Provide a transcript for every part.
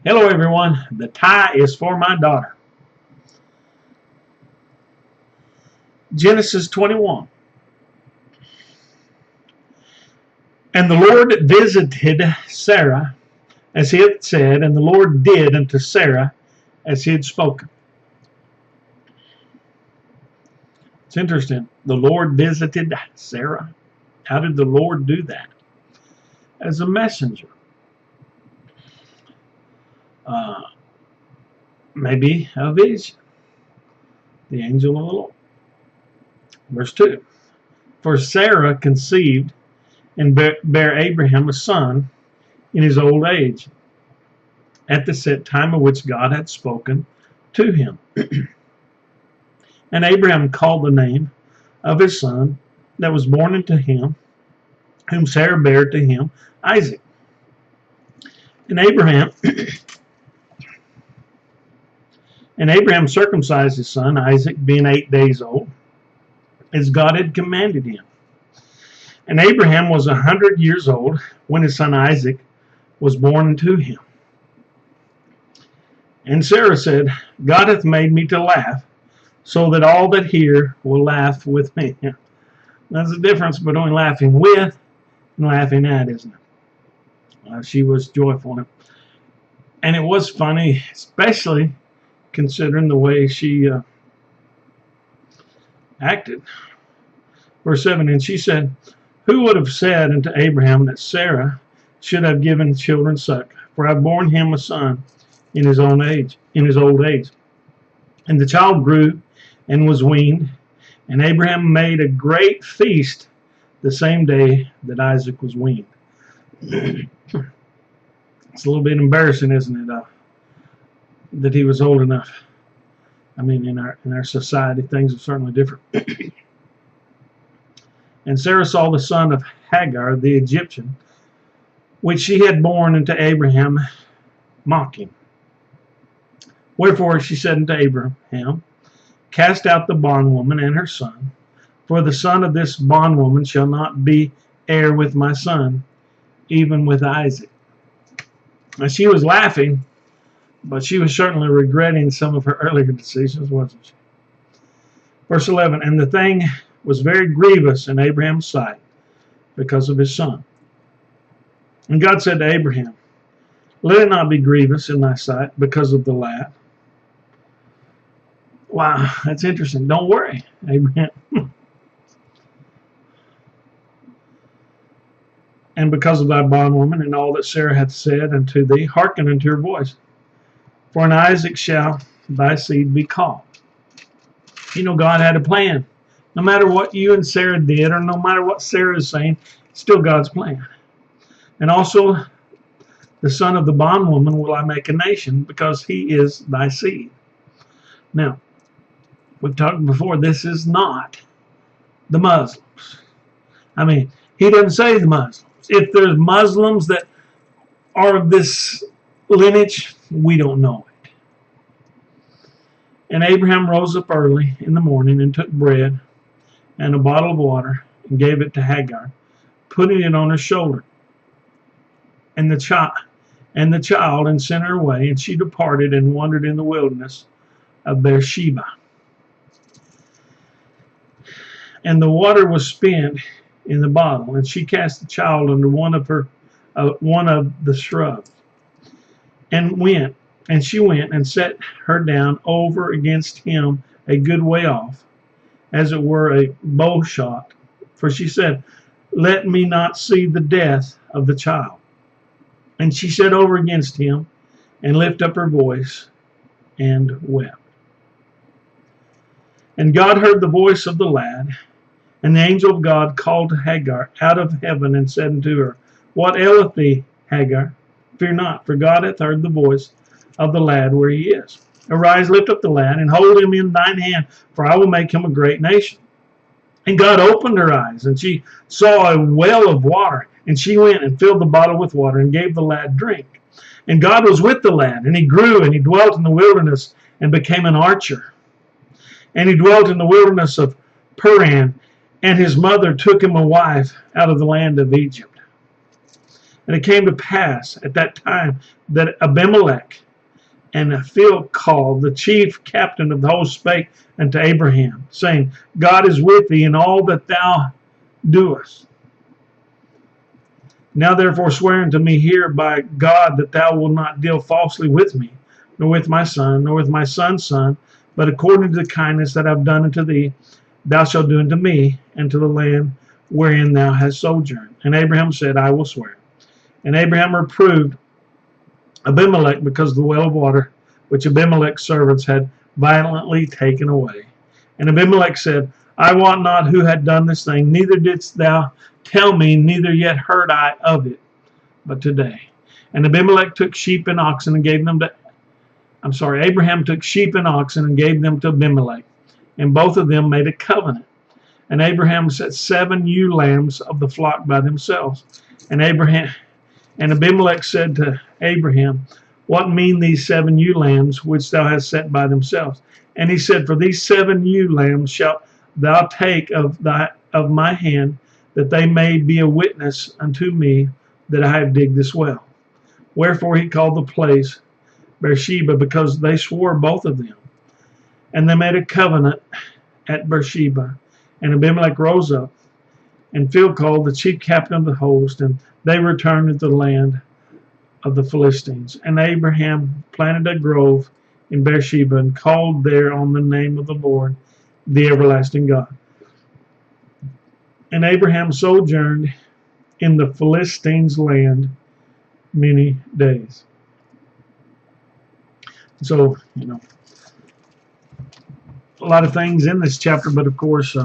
Hello everyone, the tie is for my daughter. Genesis 21. And the Lord visited Sarah as he had said, and the Lord did unto Sarah as he had spoken. It's interesting. The Lord visited Sarah. How did the Lord do that? As a messenger. Maybe a vision. The angel of the Lord. Verse 2. For Sarah conceived and bare Abraham a son in his old age, at the set time of which God had spoken to him. And Abraham called the name of his son that was born unto him, whom Sarah bare to him, Isaac. And Abraham circumcised his son Isaac, being 8 days old, as God had commanded him. And Abraham was 100 years old when his son Isaac was born unto him. And Sarah said, God hath made me to laugh, so that all that hear will laugh with me. That's the difference between laughing with and laughing at, isn't it? She was joyful. And it was funny, especially considering the way she acted. Verse 7, and she said, who would have said unto Abraham that Sarah should have given children suck? For I have borne him a son in his old age. And the child grew and was weaned, and Abraham made a great feast the same day that Isaac was weaned. It's a little bit embarrassing, isn't it? That he was old enough. I mean, in our society, things are certainly different. And Sarah saw the son of Hagar the Egyptian, which she had borne unto Abraham, mocking. Wherefore she said unto Abraham, cast out the bondwoman and her son, for the son of this bondwoman shall not be heir with my son, even with Isaac. Now she was laughing, but she was certainly regretting some of her earlier decisions, wasn't she? Verse 11, and the thing was very grievous in Abraham's sight because of his son. And God said to Abraham, let it not be grievous in thy sight because of the lad. Wow, that's interesting. Don't worry, Abraham. And because of thy bondwoman and all that Sarah hath said unto thee, hearken unto her voice. For in Isaac shall thy seed be called. You know, God had a plan. No matter what you and Sarah did, or no matter what Sarah is saying, it's still God's plan. And also, the son of the bondwoman will I make a nation, because he is thy seed. Now, we've talked before, this is not the Muslims. I mean, he doesn't say the Muslims. If there's Muslims that are of this lineage, we don't know it. And Abraham rose up early in the morning and took bread and a bottle of water and gave it to Hagar, putting it on her shoulder. And the child and sent her away, and she departed and wandered in the wilderness of Beersheba. And the water was spent in the bottle, and she cast the child under one of the shrubs, and she went and set her down over against him a good way off, as it were a bow shot. For she said, let me not see the death of the child. And she sat over against him, and lifted up her voice, and wept. And God heard the voice of the lad, and the angel of God called to Hagar out of heaven, and said unto her, what aileth thee, Hagar? Fear not, for God hath heard the voice of the lad where he is. Arise, lift up the lad, and hold him in thine hand, for I will make him a great nation. And God opened her eyes, and she saw a well of water, and she went and filled the bottle with water, and gave the lad drink. And God was with the lad, and he grew, and he dwelt in the wilderness, and became an archer. And he dwelt in the wilderness of Paran, and his mother took him a wife out of the land of Egypt. And it came to pass at that time that Abimelech and Phicol, the chief captain of the host, spake unto Abraham, saying, God is with thee in all that thou doest. Now therefore swear unto me here by God that thou wilt not deal falsely with me, nor with my son, nor with my son's son, but according to the kindness that I have done unto thee, thou shalt do unto me, and to the land wherein thou hast sojourned. And Abraham said, I will swear. And Abraham reproved Abimelech because of the well of water, which Abimelech's servants had violently taken away. And Abimelech said, I wot not who had done this thing, neither didst thou tell me, neither yet heard I of it, but today. And Abimelech took sheep and oxen and gave them to, Abraham took sheep and oxen and gave them to Abimelech, and both of them made a covenant. And Abraham set 7 ewe lambs of the flock by themselves. And Abimelech said to Abraham, what mean these 7 ewe lambs which thou hast set by themselves? And he said, for these 7 ewe lambs shalt thou take of my hand, that they may be a witness unto me that I have digged this well. Wherefore he called the place Beersheba, because they swore both of them. And they made a covenant at Beersheba. And Abimelech rose up, and Phicol, the chief captain of the host, and they returned to the land of the Philistines. And Abraham planted a grove in Beersheba, and called there on the name of the Lord, the everlasting God. And Abraham sojourned in the Philistines' land many days. So, a lot of things in this chapter, but of course,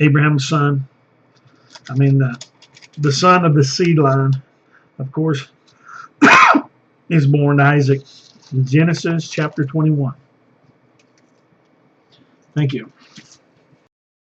Abraham's son, the son of the seed line, of course, is born Isaac in Genesis chapter 21. Thank you.